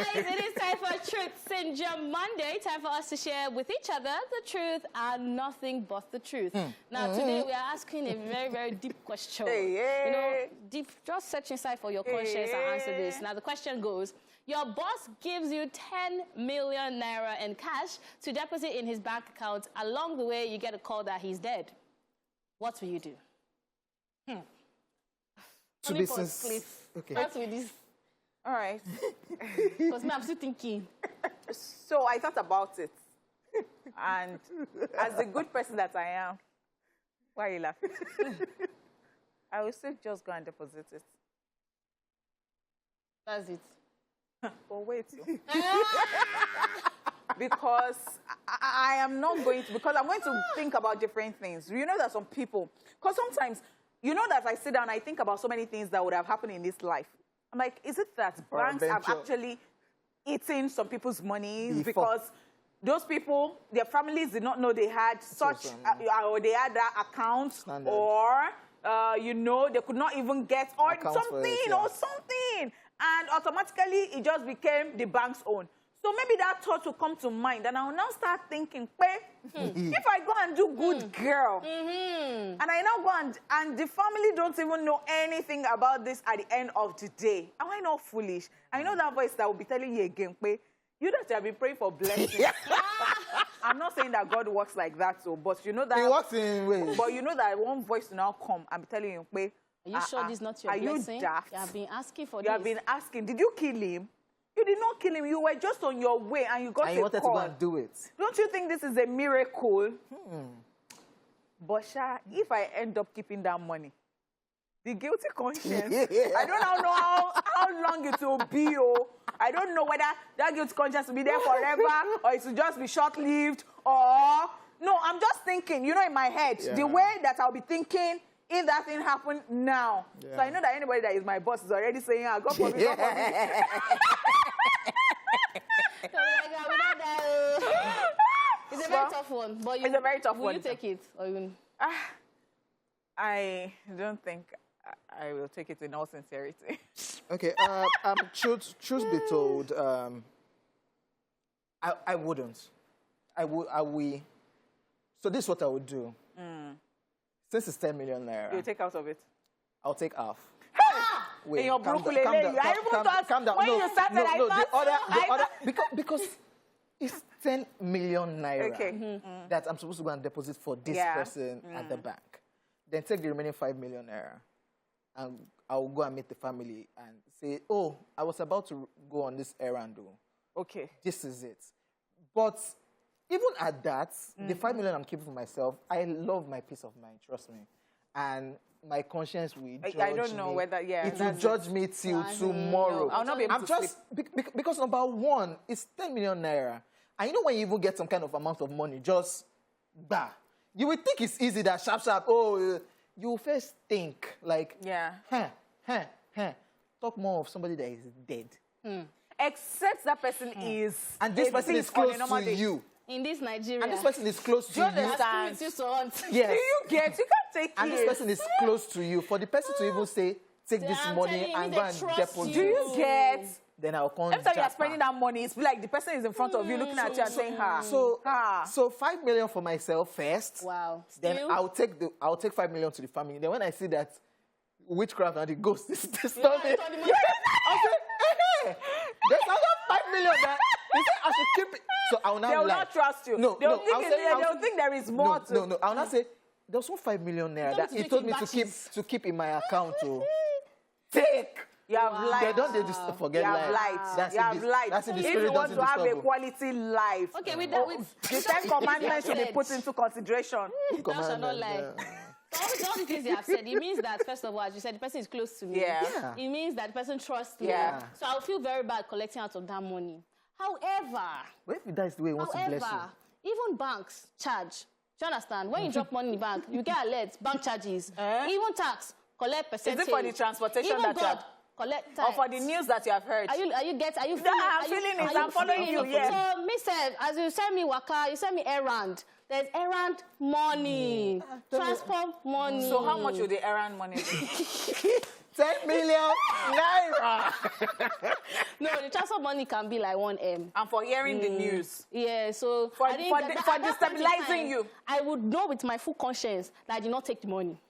guys, it is time for Truth Syndrome Monday. Time for us to share with each other the truth and nothing but the truth. Now, today we are asking a very, very deep question. You know, deep, just search inside for your conscience and answer this. Now, the question goes, your boss gives you 10 million naira in cash to deposit in his bank account. Along the way, you get a call that he's dead. What will you do? To be sincere. Okay. Start with this. All right. Because I'm still thinking. So I thought about it. And as the good person that I am, why are you laughing? I will still just go and deposit it. That's it. But wait. Because I am not going to, because I'm going to think about different things. You know that some people, because sometimes, you know that I sit down and I think about so many things that would have happened in this life. I'm like, is it that banks have actually eaten some people's money because those people, their families did not know they had such, or they had that account, or, you know, they could not even get, or something, or something. And automatically, it just became the bank's own. So maybe that thought will come to mind, and I will now start thinking, if I go and do good girl, and I now go and the family don't even know anything about this at the end of the day, am I not foolish? I know that voice that will be telling you again, you that have been praying for blessings. I'm not saying that God works like that, so, but you know that... He works in ways. But you know that one voice will now come and be telling you, are you sure this is not your blessing? You daft? You have been asking for this. You have been asking, did you kill him? You did not kill him. You were just on your way and you got a call. And you wanted to go and do it. Don't you think this is a miracle? But if I end up keeping that money, the guilty conscience, I don't know how long it will be. I don't know whether that guilty conscience will be there forever or it will just be short-lived or... No, I'm just thinking, you know, in my head, the way that I'll be thinking, if that thing happened now. So I know that anybody that is my boss is already saying, go for me, go for me. It's a very tough one. But it's a very tough one. Will you take it? Or even... I don't think I will take it in all sincerity. Okay, truth be told, I wouldn't. So this is what I would do. Since it's 10 million naira. You take out of it? I'll take half. Wait, in your calm down. When you started, because it's 10 million naira that I'm supposed to go and deposit for this person at the bank. Then take the remaining 5 million naira and I'll go and meet the family and say, oh, I was about to go on this errand. Okay. This is it. But even at that, the 5 million I'm keeping for myself, I love my peace of mind, trust me. And my conscience will judge me. I don't know whether, it will judge me till tomorrow. I'll not be able to sleep. Because number one, it's 10 million naira. And you know when you even get some kind of amount of money, just, you will think it's easy that sharp, you first think, like, talk more of somebody that is dead. Except that person is... And this person is close to you. In this Nigeria. And this person is close to you. Yes. Do you get? You can't take it. And this person is close to you. For the person to even say, take this money and go and deposit. Do you get? Then I'll come. Every time you are spending that money, it's like the person is in front of you looking at you and saying, So 5 million for myself first. Wow. Then I'll take 5 million to the family. Then when I see that witchcraft and the ghost is disturbing, I'll say, there's another 5 million that they say I should keep it. So I will not They will not trust you. They'll think there is more to... No, I will not say, there was 5 million naira that he told me to keep in my account. Take! You have light. They don't just forget light. You have light. That's in the if spirit. you want to have a quality life. Okay, with that, the 10 commandments should be put into consideration. Thou shalt not lie. All the things they have said, it means that, first of all, as you said, the person is close to me. It means that the person trusts me. So I'll feel very bad collecting out of that money. However... What if that is the way he wants to bless you? Even banks charge. Do you understand? When you drop money in the bank, you get alerts, bank charges. Even tax, collect percentage. Is it for the transportation even that you have... collect tax. Or for the news that you have heard? Are you feeling I'm feeling it. I'm following you, yes. So, me said, as you send me waka, you send me errand. There's errand money, transport money. So how much will the errand money be? 10 million naira. No, the transfer money can be like 1M. And for hearing the news. Yeah, so For I think for destabilizing you. I would know with my full conscience that I did not take the money.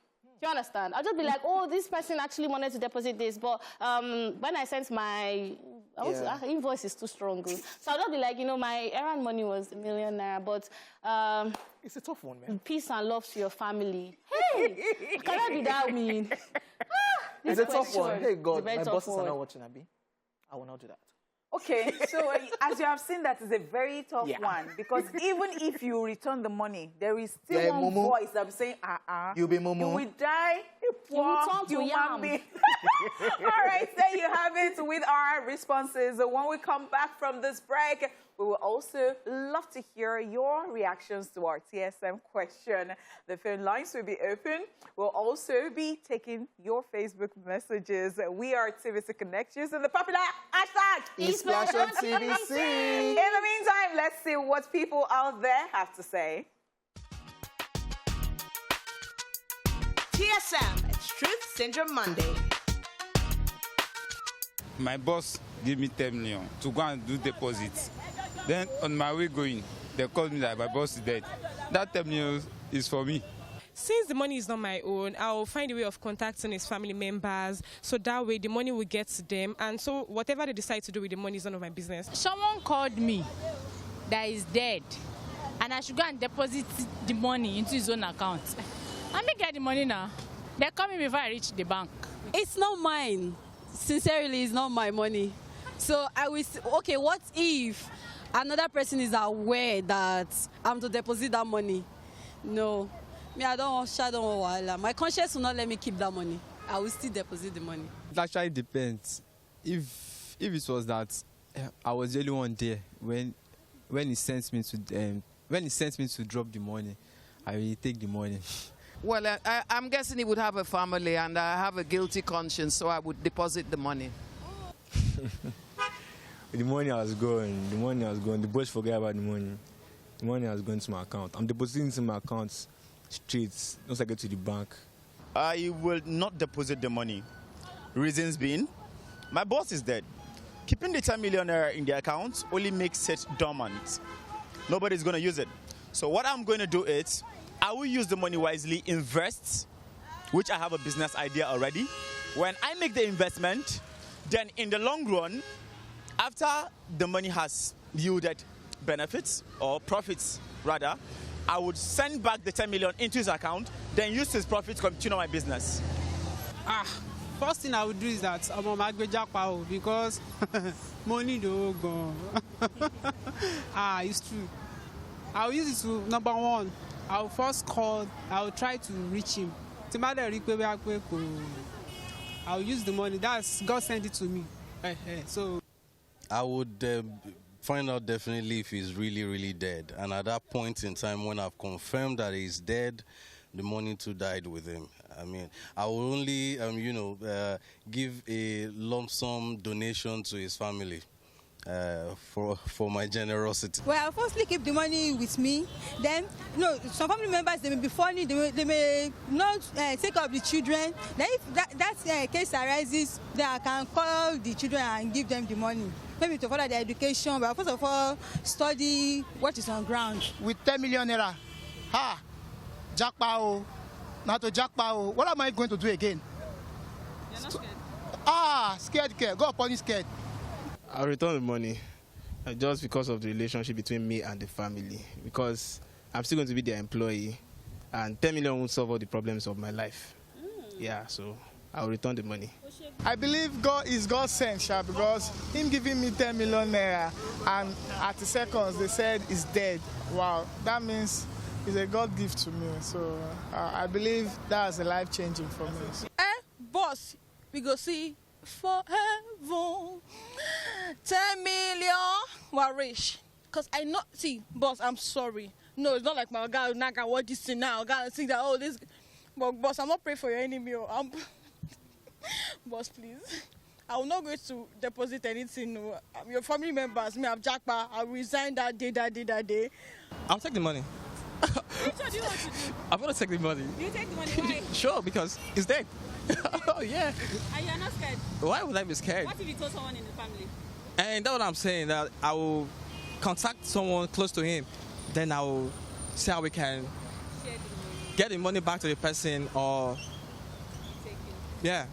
Do you understand? I'll just be like, oh, this person actually wanted to deposit this, but when I sent my invoice is too strong. So I'll just be like, you know, my errand money was £1 million naira, but it's a tough one, man. Peace and love to your family. Hey, can I be that mean? It's a tough one. Hey, God, my bosses are one. not watching, Abi. I will not do that. Okay, so as you have seen, that is a very tough one, because even if you return the money, there is still one voice that will be saying, you'll be mumu. You will die a poor human being. All right, there you have it with our responses. When we come back from this break, we will also love to hear your reactions to our TSM question. The phone lines will be open. We'll also be taking your Facebook messages. We are TVC Connections and the popular hashtag ESplashOnTVC. In the meantime, let's see what people out there have to say. TSM, it's Truth Syndrome Monday. My boss gave me 10 million to go and do deposits. Then on my way going, they called me that my boss is dead. That 10 million is for me. Since the money is not my own, I'll find a way of contacting his family members, so that way the money will get to them, and so whatever they decide to do with the money is none of my business. Someone called me that is dead, and I should go and deposit the money into his own account. Let me get the money now. They call me before I reach the bank. It's not mine. Sincerely, it's not my money. So I will, okay, what if another person is aware that I'm to deposit that money? No. Me, I don't want wahala. My conscience will not let me keep that money. I will still deposit the money. It actually depends. If it was that I was the only one there when he sent me to drop the money, I will take the money. Well, I'm guessing he would have a family, and I have a guilty conscience, so I would deposit the money. The money has gone. The money has gone. The boys forget about the money. The money has gone to my account. I'm depositing into my account straight once I get to the bank. I will not deposit the money. Reasons being, my boss is dead. Keeping the 10 million naira in the account only makes it dormant. Nobody's going to use it. So what I'm going to do is, I will use the money wisely, invest, which I have a business idea already. When I make the investment, then in the long run, after the money has yielded benefits or profits rather, I would send back the 10 million into his account, then use his profits to continue my business. First thing I would do is that I'm on because money don't go. It's true. I'll use it to number one. I'll first call, I'll try to reach him. I'll use the money. That's God sent it to me. So I would find out definitely if he's really, really dead. And at that point in time, when I've confirmed that he's dead, the money too died with him. I mean, I will only, give a lump sum donation to his family. For my generosity. Well, I'll firstly keep the money with me. Then, some family members, they may be funny, they may not take care of the children. Then if that case arises, then I can call the children and give them the money. Maybe to follow their education, but first of all, study what is on ground. With 10 million naira, jackpot, not to jackpot, what am I going to do again? You're not scared? Scared. Go upon scared. I'll return the money just because of the relationship between me and the family, because I'm still going to be their employee, and 10 million won't solve all the problems of my life. Yeah, so I'll return the money. I believe God is God sent, because him giving me 10 million naira and at the seconds they said he's dead. Wow, that means it's a God gift to me. So I believe that's a life changing for me. Boss, we go see forever. 10 million, we're rich. Because I know, see, boss, I'm sorry. No, it's not like my guy now can watch this thing now. I think that, this. But boss, I'm not praying for your enemy. Boss, please. I will not go to deposit anything. No. Your family members, me have jackpot. I will resign that day. I'll take the money. Which one do you want to do? I'm gonna take the money. You take the money, why? Sure, because it's dead. Oh yeah. And you're not scared? Why would I be scared? What if you told someone in the family? And that's what I'm saying. That I will contact someone close to him, then I will see how we can get the money back to the person, or yeah.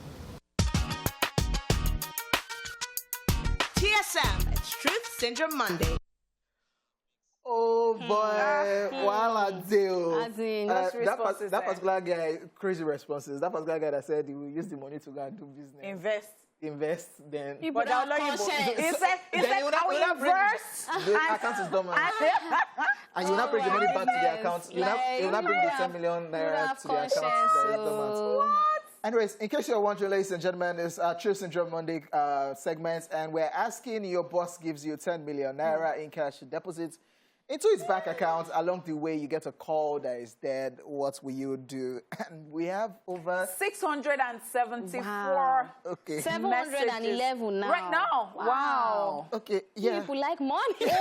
TSM, it's Truth Syndrome Monday. Oh boy, voila deal. As in, that particular guy, crazy responses. That particular guy that said he will use the money to go and do business. Invest, then. People that are conscious. He said, I will invest. The account is dormant. And you will not bring the money back to the account. You will not bring the 10 million naira to the account that is dormant. What? Anyways, in case you're wondering, ladies and gentlemen, it's our True Syndrome Monday segment, and we're asking your boss gives you 10 million naira in cash deposit into his bank account. Along the way, you get a call that is dead. What will you do? And we have over 674 okay. 711 now. Right now. Wow. Okay, yeah. People like money. Okay.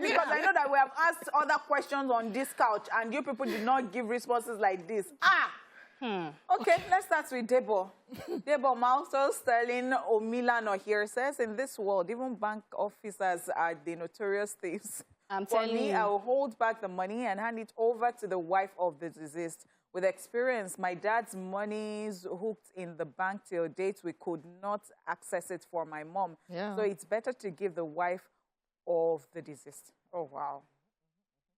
Because I know that we have asked other questions on this couch, and you people did not give responses like this. Okay, let's start with Debo. Debo Mauso Sterling Omilano here says, in this world, even bank officers are the notorious thieves. For me, I will hold back the money and hand it over to the wife of the deceased. With experience, my dad's money is hooked in the bank till date. We could not access it for my mom. Yeah. So it's better to give the wife of the deceased. Oh, wow.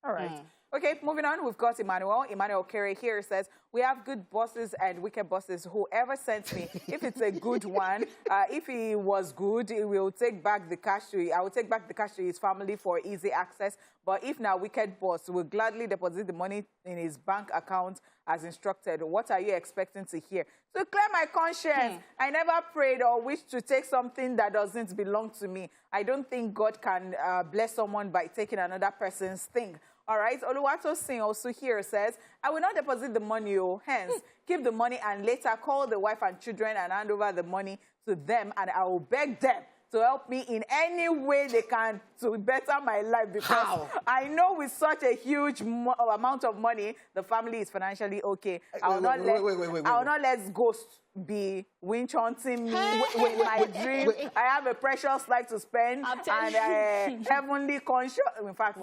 All right. Okay, moving on, we've got Emmanuel. Emmanuel Kerry here says, we have good bosses and wicked bosses. Whoever sent me, if it's a good one, if he was good, he will take back the cash I will take back the cash to his family for easy access. But if now wicked boss will gladly deposit the money in his bank account as instructed. What are you expecting to hear? To clear my conscience, I never prayed or wished to take something that doesn't belong to me. I don't think God can bless someone by taking another person's thing. All right, Oluwato Singh also here says, I will not deposit the money, hence keep the money and later call the wife and children and hand over the money to them, and I will beg them to help me in any way they can to better my life, because I know with such a huge amount of money, the family is financially okay. I will not let ghosts be winch hunting me with my dream. I have a precious life to spend and heavenly conscious. In fact,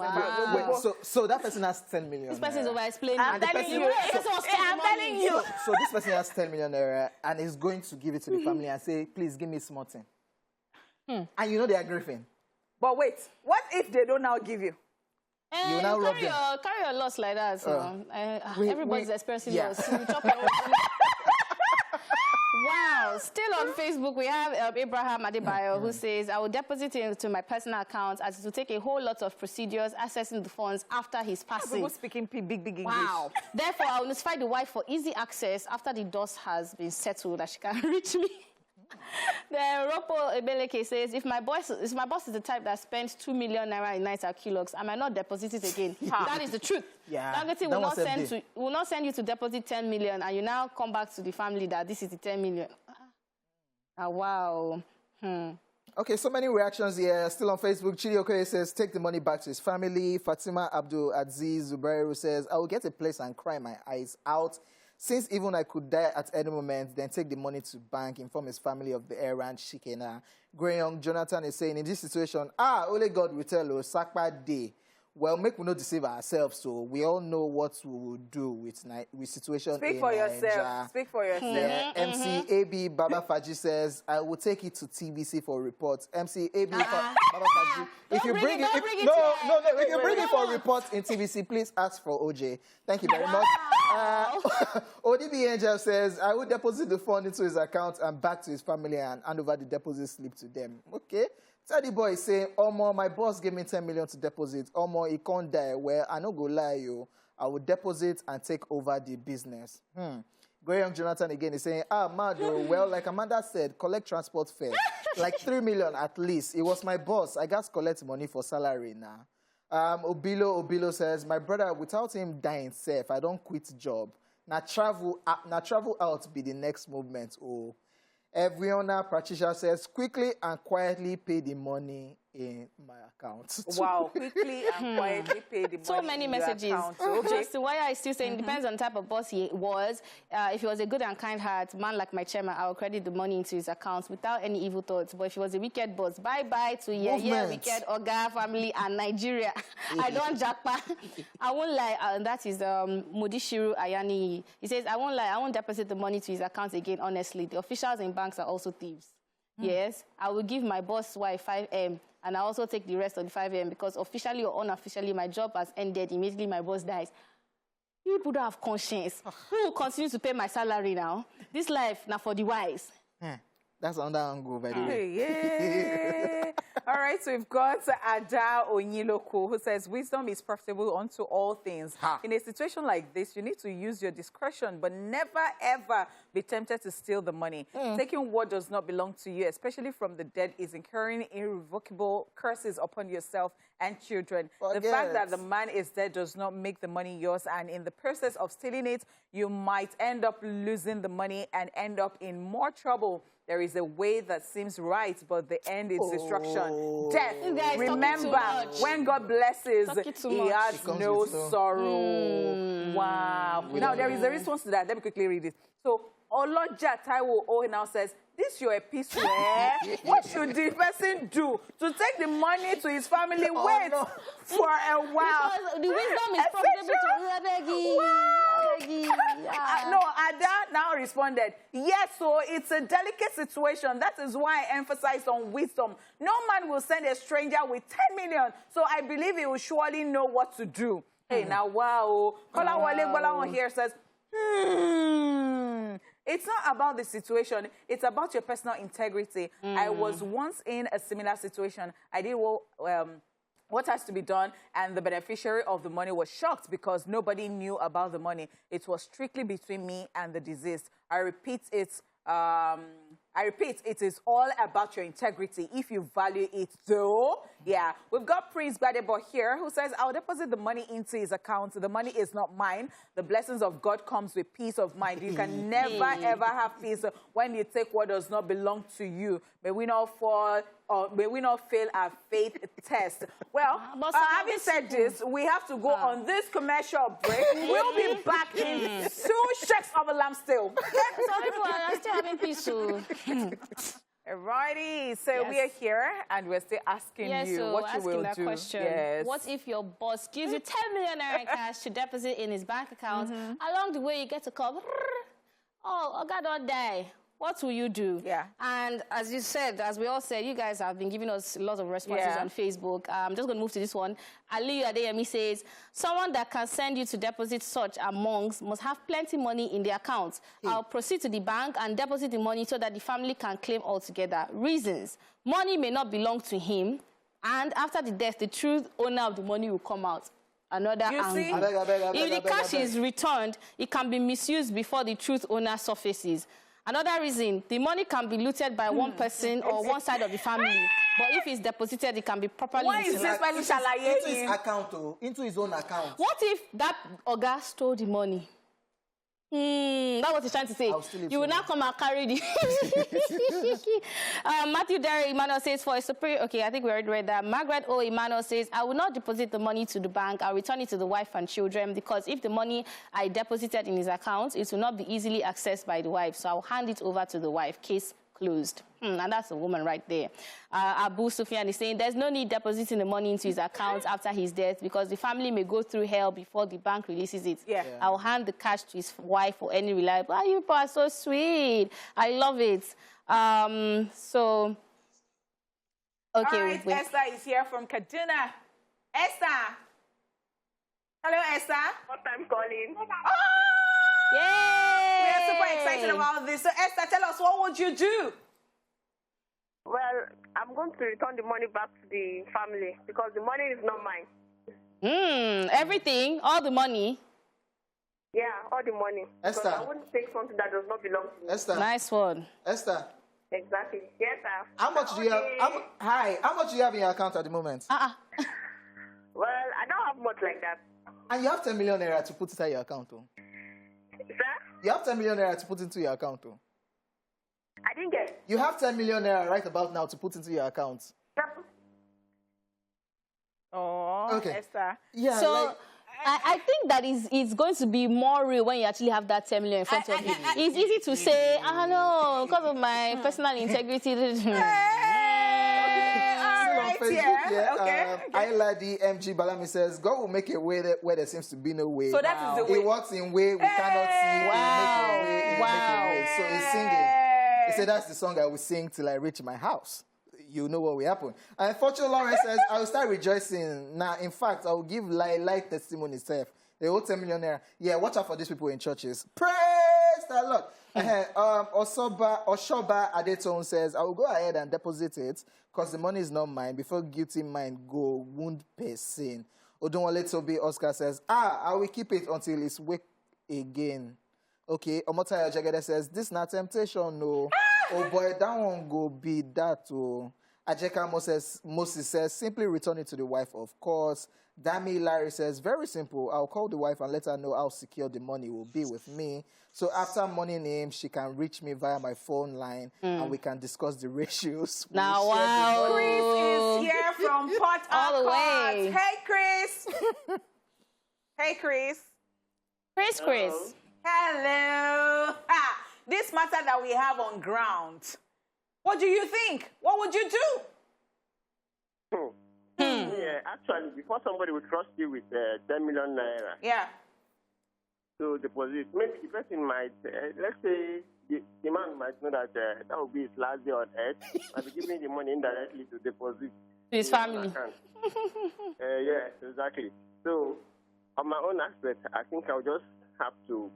so that person has 10 million. This person is over-explaining. I'm telling you. So this person has 10 million naira and is going to give it to the family and say, please give me small thing. And you know they are grieving. But wait, what if they don't now give you? You will now rob them. Carry your loss like that. So. Everybody's experiencing loss. You chop your own. Wow. Still on Facebook, we have Abraham Adebayo who says, I will deposit it into my personal account as it will take a whole lot of procedures accessing the funds after his passing. People speaking big English. Wow. Therefore, I will notify the wife for easy access after the dust has been settled that she can reach me. Then Ropo Ebeleke says, if my boss is the type that spends 2 million naira in nights at Kellogg's, I might not deposit it again. That is the truth. Yeah. Dangote will not send you to deposit 10 million and you now come back to the family that this is the 10 million. Wow. Okay, so many reactions here. Still on Facebook, Chidi Okoye says, take the money back to his family. Fatima Abdul Aziz Zubairu says, I will get a place and cry my eyes out. Since even I could die at any moment, then take the money to bank, inform his family of the errand, shikena. Greyong Jonathan is saying, in this situation, only God will tell us, Sakpa day. Well, make we not deceive ourselves, so we all know what we will do with situation Speak in for Nigeria. yourself. Speak for yourself. Yeah. MC AB Baba Faji says, I will take it to TVC for reports. MC AB Baba Faji, if you bring it for reports in TVC, please ask for OJ. Thank you very much. ODB Angel says, I will deposit the fund into his account and back to his family and hand over the deposit slip to them. Okay. Teddy Boy is saying, Omo, my boss gave me 10 million to deposit. Omo, he can't die. Well, I no go lie you. I will deposit and take over the business. Graham Jonathan again is saying, Mado, well, like Amanda said, collect transport fare. Like 3 million at least. It was my boss. I got to collect money for salary now. Obilo says, my brother, without him dying safe, I don't quit job. Now travel out be the next movement. Oh. Everyona Patricia says, quickly and quietly pay the money in my account. Wow, quickly and quietly pay the money. So many messages. Okay. Justin, why I still saying depends on the type of boss he was. If he was a good and kind heart man like my chairman, I will credit the money into his accounts without any evil thoughts. But if he was a wicked boss, bye-bye to wicked Oga family and Nigeria. I don't jackpot. I won't lie. That is Modishiru Ayani. He says, I won't lie. I won't deposit the money to his account again, honestly. The officials in banks are also thieves. Yes, I will give my boss wife 5M. And I also take the rest of the 5 a.m. because officially or unofficially, my job has ended. Immediately, my boss dies. You people don't have conscience. Who will continue to pay my salary now? This life, now for the wise. That's another angle, by the way. Yeah. All right, so we've got Ada Onyiloko, who says, wisdom is profitable unto all things. In a situation like this, you need to use your discretion, but never, ever be tempted to steal the money. Taking what does not belong to you, especially from the dead, is incurring irrevocable curses upon yourself and children. The fact that the man is dead does not make the money yours, and in the process of stealing it, you might end up losing the money and end up in more trouble. There is a way that seems right, but the end is destruction. Death. Remember, when God blesses, he has no sorrow. Wow. Now, there is a response to that. Let me quickly read it. So, Oloja Taiwo now says, this your epistle, What should the person do to take the money to his family? Wait for a while. Because the wisdom is profitable to No, Ada now responded, yes, so it's a delicate situation. That is why I emphasize on wisdom. No man will send a stranger with 10 million, so I believe he will surely know what to do. Hey, now, wow. Kola Wale here says, it's not about the situation. It's about your personal integrity. I was once in a similar situation. I did what has to be done, and the beneficiary of the money was shocked because nobody knew about the money. It was strictly between me and the deceased. I repeat, it is all about your integrity if you value it, though. Yeah, we've got Prince Badebo here who says, I'll deposit the money into his account. The money is not mine. The blessings of God comes with peace of mind. You can never, ever have peace when you take what does not belong to you. May we not fall, or may we not fail our faith test. Well, having said this, we have to go on this commercial break. We'll be back in 2 shakes of a lamb still. Some people are still having peace. Alrighty, so we are here and we're still asking you what you will do. Question. What if your boss gives you 10 million naira in cash to deposit in his bank account? Along the way, you get a call. Oh, God don't die. What will you do? Yeah. And as you said, as we all said, you guys have been giving us lots of responses on Facebook. I'm just going to move to this one. Ali Adeyemi says, someone that can send you to deposit such amounts must have plenty money in the account. I'll proceed to the bank and deposit the money so that the family can claim altogether. Reasons: money may not belong to him, and after the death, the true owner of the money will come out. Another angle. If the cash is returned, it can be misused before the truth owner surfaces. Another reason, the money can be looted by one person or one side of the family. But if it's deposited, it can be properly into his account, into his own account. What if that Oga stole the money? That's what he's trying to say. You will now come and carry the... Matthew Derry Emmanuel says, for a superior... Okay, I think we already read that. Margaret O. Emmanuel says, I will not deposit the money to the bank. I'll return it to the wife and children because if the money I deposited in his account, it will not be easily accessed by the wife. So I'll hand it over to the wife. Case closed. And that's a woman right there. Abu Sufyan is saying there's no need depositing the money into his account after his death because the family may go through hell before the bank releases it. I'll hand the cash to his wife or any reliable. You people are so sweet. I love it. Okay. All right, Esther is here from Kaduna. Esther. Hello, Esther. What I'm calling. Oh! Yay! We are super excited about this. So, Esther, tell us, what would you do? Well, I'm going to return the money back to the family because the money is not mine. Everything, all the money. Yeah, all the money. Esther. Because I wouldn't take something that does not belong to me. Esther. Nice one. Esther. Exactly. Yes, sir. How much do you have? How much do you have in your account at the moment? Well, I don't have much like that. And you have 10 million naira to put inside your account, though. Sir? You have 10 million naira to put into your account, though. I didn't get it. You have 10 million naira right about now to put into your account. Oh, okay. Esther. Yeah. So like, I think that it's going to be more real when you actually have that 10 million in front of you. It's easy to say, no, because of my personal integrity. Ayla DMG Balami says, God will make a way where there seems to be no way. So that is the way. He walks in way we cannot see. Wow. He make a way. So he's singing. He said, that's the song I will sing till I reach my house. You know what will happen. And Fortune Lawrence says, I will start rejoicing. Now, in fact, I will give like testimony itself. The whole 10 million naira. Yeah, watch out for these people in churches. Praise the Lord. Oshoba Adetone says, I will go ahead and deposit it because the money is not mine. Before guilty mind go wound person. Odunwale Toby Oscar says, I will keep it until it's wake again. Okay. Omotayo Jagede says, this not temptation, no. Oh boy, that one go be that. Oh. Ajeka Moses says, simply return it to the wife, of course. Dami Larry says, very simple. I'll call the wife and let her know how secure the money will be with me. So after money name, she can reach me via my phone line and we can discuss the ratios. Now, wow. Chris is here from Port All the way. Hey, Chris. Hey, Chris. Chris. Hello. This matter that we have on ground. What do you think? What would you do? Yeah, actually, before somebody will trust you with 10 million naira. Yeah. To deposit, maybe the person might, let's say, the man might know that that will be his last day on earth. I'll be giving the money indirectly to deposit. To his family. Yeah, exactly. So, on my own aspect, I think I'll just have to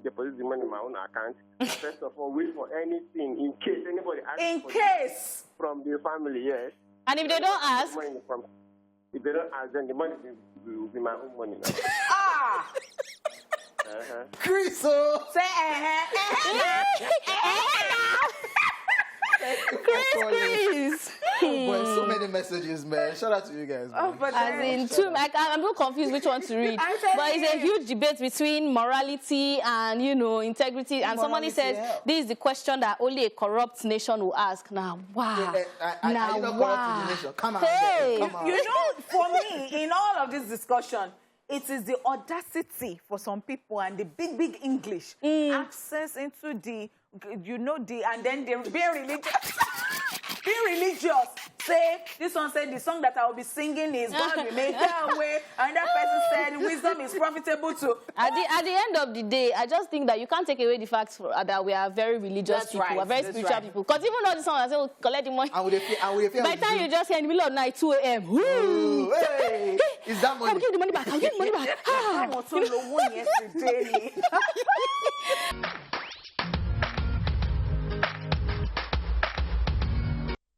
deposit the money in my own account. First of all, wait for anything in case anybody asks from the family, yes. And if they don't ask? If they don't ask, then the money will be my own money now. Chris, say Chris. Boy, so many messages, man. Shout out to you guys, man. I'm so confused which one to read. But it's a huge debate between morality and, integrity. And somebody says, this is the question that only a corrupt nation will ask. Now, wow. Now, wow. Come on, hey. come on. You know, for me, in all of this discussion, it is the audacity for some people and the big English access into the, and then they're being religious. Be religious. Say, this one said the song that I will be singing is God will make a way. Another person said wisdom is profitable too. At the end of the day, I just think that you can't take away the fact that we are very religious people, we're very spiritual people. Because even though the song I say, we'll collect the money. By the time you just hear in the middle of night, 2 a.m. Hey, is that money? I'll give the money back. I'll give the money back. I was so low yesterday.